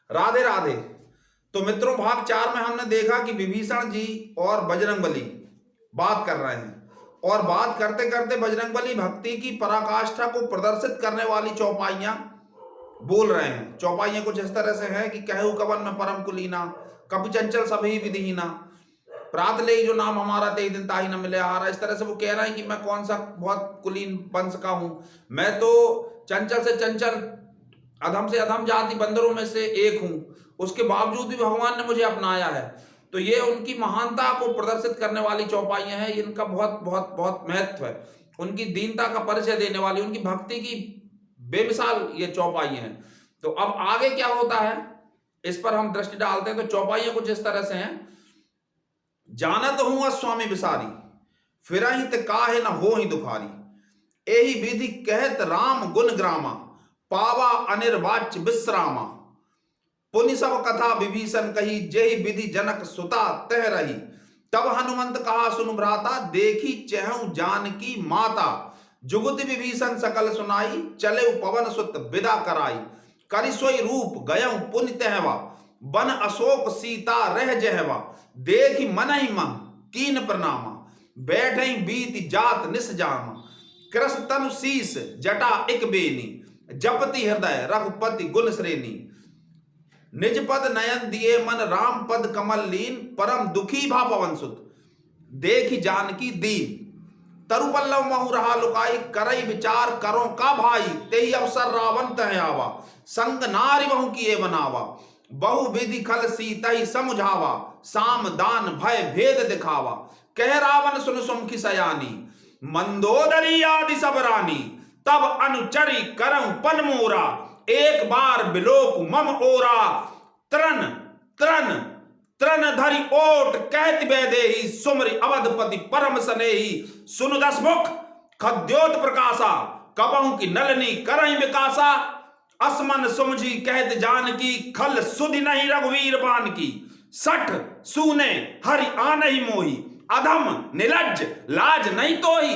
राधे राधे। तो मित्रों, भाग 4 में हमने देखा कि विभीषण जी और बजरंगबली बात कर रहे हैं और बात करते करते बजरंगबली भक्ति की पराकाष्ठा को प्रदर्शित करने वाली चौपाइयां बोल रहे हैं। चौपाइयां कुछ इस तरह से हैं कि कहू कवन में परम कुलीना, कपि चंचल सभी विधिहीना, प्रात ले जो नाम हमारा ते दिन ताही न मिले आहारा। इस तरह से वो कह रहे हैं कि मैं कौन सा बहुत कुलीन वंश का हूं, मैं तो चंचल से चंचल, अधम से अधम जाति बंदरों में से एक हूं, उसके बावजूद भी भगवान ने मुझे अपनाया है। तो ये उनकी महानता को प्रदर्शित करने वाली चौपाइयां हैं। इनका बहुत बहुत बहुत महत्व है। उनकी दीनता का परिचय देने वाली, उनकी भक्ति की बेमिसाल ये चौपाइयां हैं। तो अब आगे क्या होता है इस पर हम दृष्टि डालते हैं। तो चौपाइयां कुछ इस तरह से हैं। जानत हूं स्वामी बिसारी, फिरहित काहे न हो ही दुखारी, एही विधि कहत राम गुण ग्रामा, पावा अनिर्वाच्य विश्रामा, पुनि सब कथा विभीषण कही, जेहि विधि जनक सुता तह रही, तब हनुमंत कहा सुनु भ्राता, देखी चहु जानकी माता, जुगुत विभीषण सकल सुनाई, चले पवन सुत विदा कराई, करि सोई रूप गयउ पुनि तहवा, बन अशोक सीता रह जहवा, देखी मनहि मह कीन प्रणामा, बैठई बीत जात निस जामा, कृष तनु शीस जटा इक बेनी, जपति हृदय रघुपति गुण श्रेणी, निज पद नयन दिए मन राम पद कमल लीन, परम दुखी भा पवन सुत देखी जानकी दीन, तरुपल्लव महु रहा लुकाई, करई विचार करो का भाई, तेई अवसर रावण तह आवा, संग नारी बहु किए बनावा, बहु विधि खल सीतहि समुझावा, साम दान भय भेद दिखावा, कह रावण सुन सुमखी सयानी, मंदोदरी आदि सब रानी, तब अनुचरी करऊं पन मोरा, एक बार बिलोक मम ओरा, त्रन त्रन त्रन धरि ओट कहत वैदेही, सुमरि अवधपति परम सनेही, सुन दस मुख खद्योत प्रकाशा, कबहु की नलनी करई विकासा, असमन सुमझी कहत जानकी, खल सुधि नहीं रघुवीर बान की, सठ सूने हरि आनहि मोही, अधम निलज्ज लाज नहीं तोही,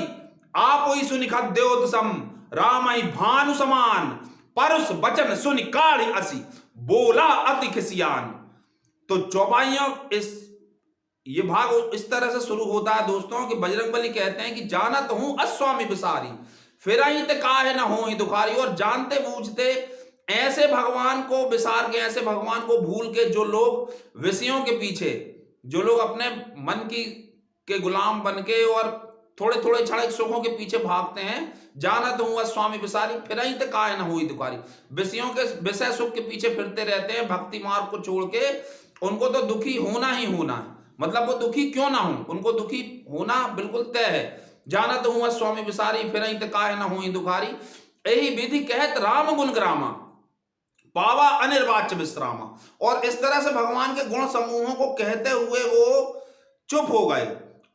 आप ही सुनि खद्योत सम, राम ही भानु समान, परुष वचन सुनि काढ़ी असी, बोला अति खिसियान। तो चौपाइयों ये भाग इस तरह से शुरू होता है दोस्तों कि बजरंगबली कहते हैं कि जानत हूं अस्वामी बिसारी, फिरहित काहे न होहि दुखारी। और जानते बूझते ऐसे भगवान को बिसार के, ऐसे भगवान को भूल के जो लोग विषयों के पीछे, जो लोग अपने मन की के गुलाम बन के और थोड़े थोड़े क्षणिक सुखों के पीछे भागते हैं, जानत हूं स्वामी बिसारी, फिरहित काहे न होहि दुखारी। विषयों के विषय सुख के पीछे फिरते रहते हैं, भक्ति मार्ग को छोड़ के। उनको तो दुखी होना ही होना है, मतलब वो दुखी क्यों ना हो, उनको दुखी होना बिल्कुल तय है। जानत हूं स्वामी बिसारी, फिरहित काहे न होहि दुखारी, एही विधि कहत राम गुण ग्रामा, पावा अनिर्वाच्य विश्रामा। और इस तरह से भगवान के गुण समूहों को कहते हुए वो चुप हो गए,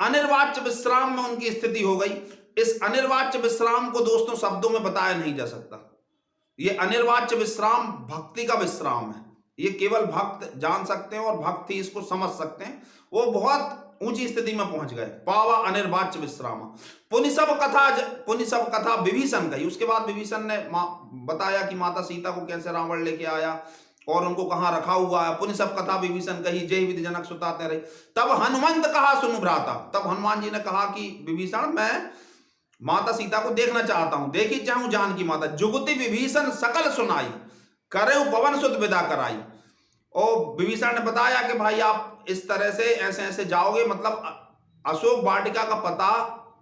अनिर्वाच्य विश्राम में उनकी स्थिति हो गई। इस अनिर्वाच्य विश्राम को दोस्तों शब्दों में बताया नहीं जा सकता। ये अनिर्वाच्य विश्राम भक्ति का विश्राम है, ये केवल भक्त जान सकते हैं और भक्त ही इसको समझ सकते हैं। वो बहुत ऊंची स्थिति में पहुंच गए। पावा अनिर्वाच्य विश्राम, पुनि सब कथा विभीषण कही। उसके बाद विभीषण ने बताया कि माता सीता को कैसे रावण लेके आया और उनको कहां रखा हुआ है। पुनि सब कथा विभीषण कही, जय विधि जनक सुताते रहे। तब हनुमंत कहा सुनु भ्राता, तब हनुमान जी ने कहा कि विभीषण, मैं माता सीता को देखना चाहता हूं, देखी चाहूं जानकी माता, जुगति विभीषण सकल सुनाई, करे पवन सुत विदा कराई। और विभीषण ने बताया कि भाई आप इस तरह से ऐसे ऐसे जाओगे, मतलब अशोक वाटिका का पता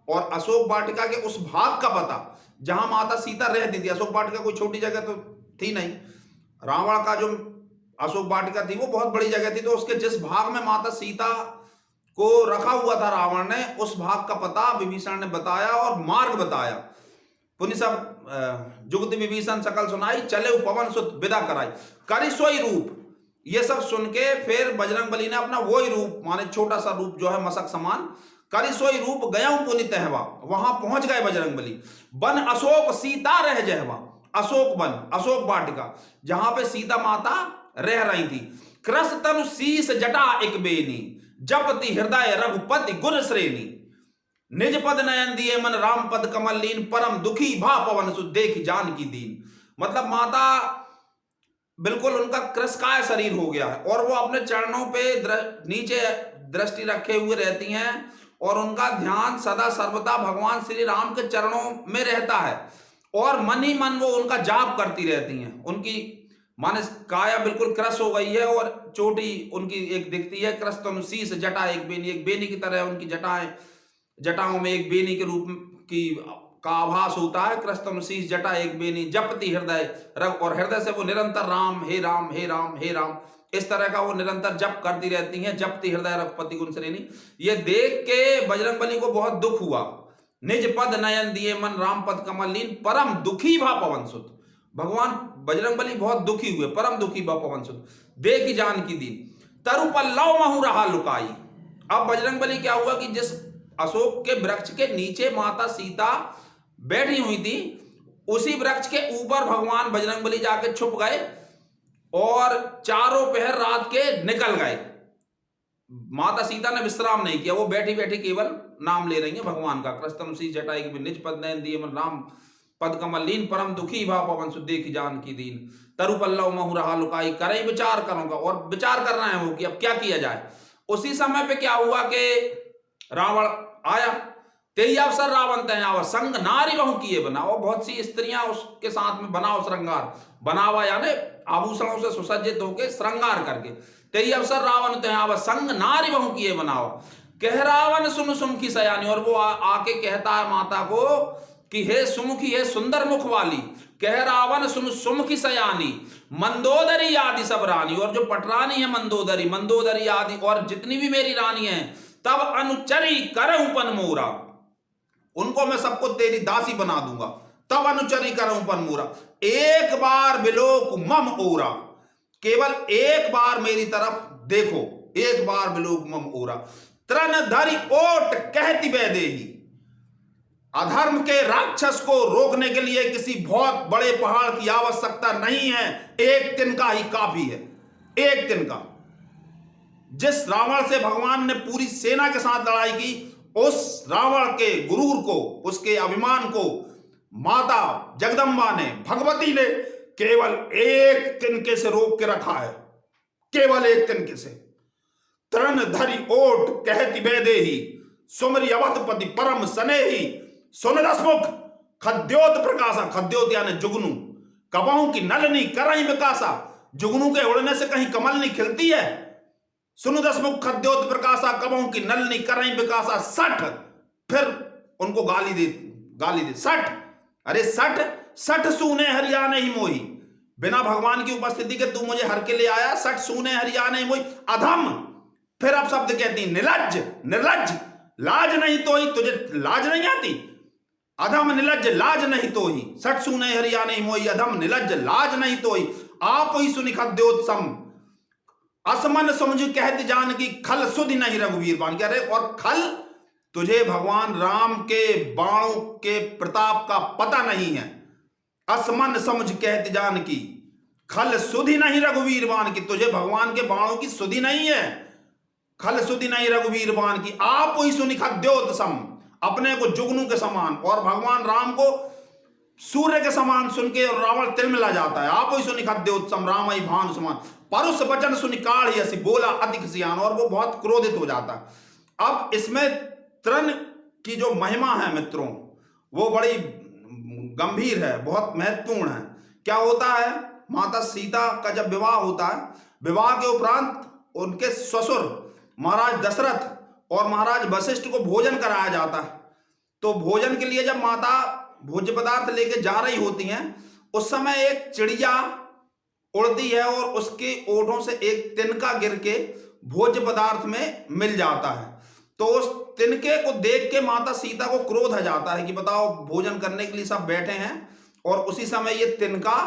और अशोक वाटिका के उस भाग का पता जहां माता सीता रहती थी। अशोक वाटिका कोई छोटी जगह तो थी नहीं, रावण का जो अशोक वाटिका थी वो बहुत बड़ी जगह थी। तो उसके जिस भाग में माता सीता को रखा हुआ था रावण ने, उस भाग का पता विभीषण ने बताया और मार्ग बताया। पुनि सब जुगति विभीषण सकल सुनाई, चले पवन सुत विदा कराई, करि सोई रूप। ये सब सुन के फिर बजरंगबली ने अपना वही रूप, माने छोटा सा रूप जो है मसक समान, करि सोई रूप गयउ पुनि तहवा, वहां पहुंच गए बजरंगबली। बन अशोक सीता रह जहवा, अशोक वन, अशोक वाटिका जहां पे सीता माता रह रही थी। कृष तनु शीस जटा इक बेनी, जपति हृदय रघुपति गुण श्रेणी, निज पद नयन दिए मन राम पद कमल लीन, परम दुखी भा पवन सुत देखी जानकी दीन। मतलब माता बिल्कुल उनका कृशकाय शरीर हो गया है और वो अपने चरणों पे नीचे दृष्टि रखे हुए रहती हैं और उनका ध्यान सदा सर्वदा भगवान श्री राम के चरणों में रहता है और मन ही मन वो उनका जाप करती रहती हैं। उनकी मानस काया बिल्कुल क्रश हो गई है और चोटी उनकी एक दिखती है, क्रस्तम शीस जटा एक बेनी की तरह उनकी जटाएं, जटाओं में एक बेनी के रूप की का आभास होता है। क्रस्तम शीस जटा एक बेनी जपति हृदय रग, और हृदय से वो निरंतर राम हे राम हे राम हे राम इस तरह का वो निरंतर जप करती रहती हैं। जपति हृदय रघुपति गुण श्रेणी। ये देख के बजरंगबली को बहुत दुख हुआ। निज पद नयन दिए मन राम पद कमल लीन परम दुखी भा पवन सुत। भगवान बजरंगबली बहुत दुखी हुए, परम दुखी भा पवन सुत देखी जानकी दीन तरु पल्लव महु रहा लुकाई। अब बजरंगबली क्या हुआ कि जिस अशोक के वृक्ष के नीचे माता सीता बैठी हुई थी उसी वृक्ष के ऊपर भगवान बजरंगबली जाके छुप गए और चारों पहर रात के निकल गए। माता सीता ने विश्राम नहीं किया, वो बैठी बैठी केवल नाम ले रही है भगवान का। क्रस्तम शीस जटा एक बेनी निज पद नयन दिए मन राम पद कमल लीन परम दुखी भा पवन सुत देखी जानकी दीन तरु पल्लव महु रहा लुकाई करे विचार करूंगा। और विचार करना है वो कि अब क्या किया जाए। उसी समय पे क्या हुआ कि रावण आया। तेई अवसर रावण तय आवा संग नारी बहु किए बनाओ। बहुत सी स्त्रियां उसके साथ में बनाओ श्रृंगार, बनावा यानी आभूषणों से सुसज्जित होकर श्रृंगार करके। तेई अवसर रावण तय आवा संग नारी बहु किए बनाओ कह रावण सुन सुमुखी सयानी। और वो आके कहता है माता को कि हे सुमुखी, हे सुंदर मुख वाली, कह रावण सुन सुमुखी सयानी मंदोदरी आदि सब रानी। और जो पटरानी है मंदोदरी, मंदोदरी आदि और जितनी भी मेरी रानी है तब अनुचरी करहूं पन मोरा, उनको मैं सबको तेरी दासी बना दूंगा। तब अनुचरी करहूं पन मोरा एक बार बिलोक मम ओरा। केवल एक बार मेरी तरफ देखो, एक बार बिलोक मम ओरा। तृण धरि ओट कहती वैदेही। अधर्म के राक्षस को रोकने के लिए किसी बहुत बड़े पहाड़ की आवश्यकता नहीं है, एक तिनका ही काफी है, एक तिनका। जिस रावण से भगवान ने पूरी सेना के साथ लड़ाई की उस रावण के गुरूर को, उसके अभिमान को माता जगदम्बा ने, भगवती ने केवल एक तिनके से रोक के रखा है, केवल एक तिनके से। तृण धरि ओट कहती वैदेही सुमरि अवधपति परम स्नेही सुन दसमुख खद्योत प्रकाशा। खद्योत यानी जुगनू। कबहू की नलनी करई विकासा। जुगनू के उड़ने से कहीं कमल नहीं खिलती है। सुन दसमुख खद्योत प्रकाशा कबहू की नलनी करई विकासा। सठ, फिर उनको गाली दे सठ। अरे सठ, सठ सूने हरियाणे ही मोही। बिना भगवान की उपस्थिति के तू मुझे हर के ले आया, सठ सूने हरियाणे ही मोही। अधम, फिर अब शब्द कहती निर्लज्ज, निर्लज्ज, लाज नहीं तो ही, तुझे लाज नहीं आती। अधम निलज्ज लाज नहीं तो ही, सठ सूने हरियाणे ही मोही। अधम निलज्ज लाज नहीं तो ही, आप ही सुनि खद्योत सम असमन समझ कहती जान की खल सुधि नहीं रघुवीर बाण। कह रहे और खल, तुझे भगवान राम के बाणों के प्रताप का पता नहीं है। असमन समझ कहती जान की खल सुधि नहीं रघुवीर बाण की, तुझे भगवान के बाणों की सुधि नहीं है। खल सुधि नहीं रघुवीर बाण की आप ही सुनि खद्योत सम, अपने को जुगनू के समान और भगवान राम को सूर्य के समान सुन के रावण तिलमिला जाता है। आप ही सुनि खद्योत सम राम ही भानु समान परुष वचन सुनि काढ़ यसी बोला अति खिसियान। और वो बहुत क्रोधित हो जाता है। अब इसमें तृण की जो महिमा है मित्रों वो बड़ी गंभीर है, बहुत महत्वपूर्ण है। क्या होता है, माता सीता का जब विवाह होता है, विवाह के उपरांत उनके ससुर महाराज दशरथ और महाराज वशिष्ठ को भोजन कराया जाता है। तो भोजन के लिए जब माता भोज्य पदार्थ लेके जा रही होती हैं उस समय एक चिड़िया उड़ती है और उसके ओठों से एक तिनका गिर के भोज्य पदार्थ में मिल जाता है। तो उस तिनके को देख के माता सीता को क्रोध आ जाता है कि बताओ भोजन करने के लिए सब बैठे हैं और उसी समय ये तिनका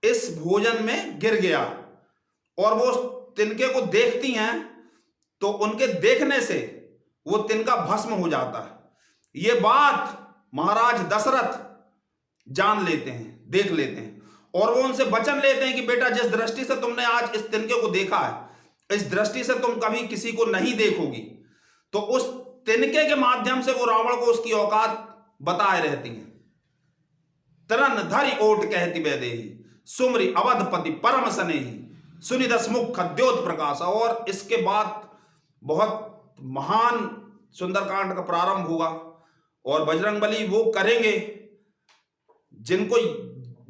इस भोजन में गिर गया। और वो तिनके को देखती हैं तो उनके देखने से वो तिनका भस्म हो जाता है। ये बात महाराज दशरथ जान लेते हैं, देख लेते हैं और वो उनसे वचन लेते हैं कि बेटा जिस दृष्टि से तुमने आज इस तिनके को देखा है इस दृष्टि से तुम कभी किसी को नहीं देखोगी। तो उस तिनके के माध्यम से वो रावण को उसकी औकात बताए रहती हैं। तृण धरि ओट कहती वैदेही, सुमरी अवधपति परम स्नेही सुनि दसमुख खद्योत प्रकाश। और इसके बाद बहुत महान सुंदरकांड का प्रारंभ होगा और बजरंगबली वो करेंगे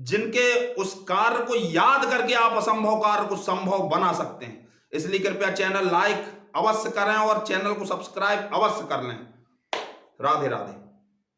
जिनके उस कार्य को याद करके आप असंभव कार्य को संभव बना सकते हैं। इसलिए कृपया चैनल लाइक अवश्य करें और चैनल को सब्सक्राइब अवश्य कर लें। राधे राधे।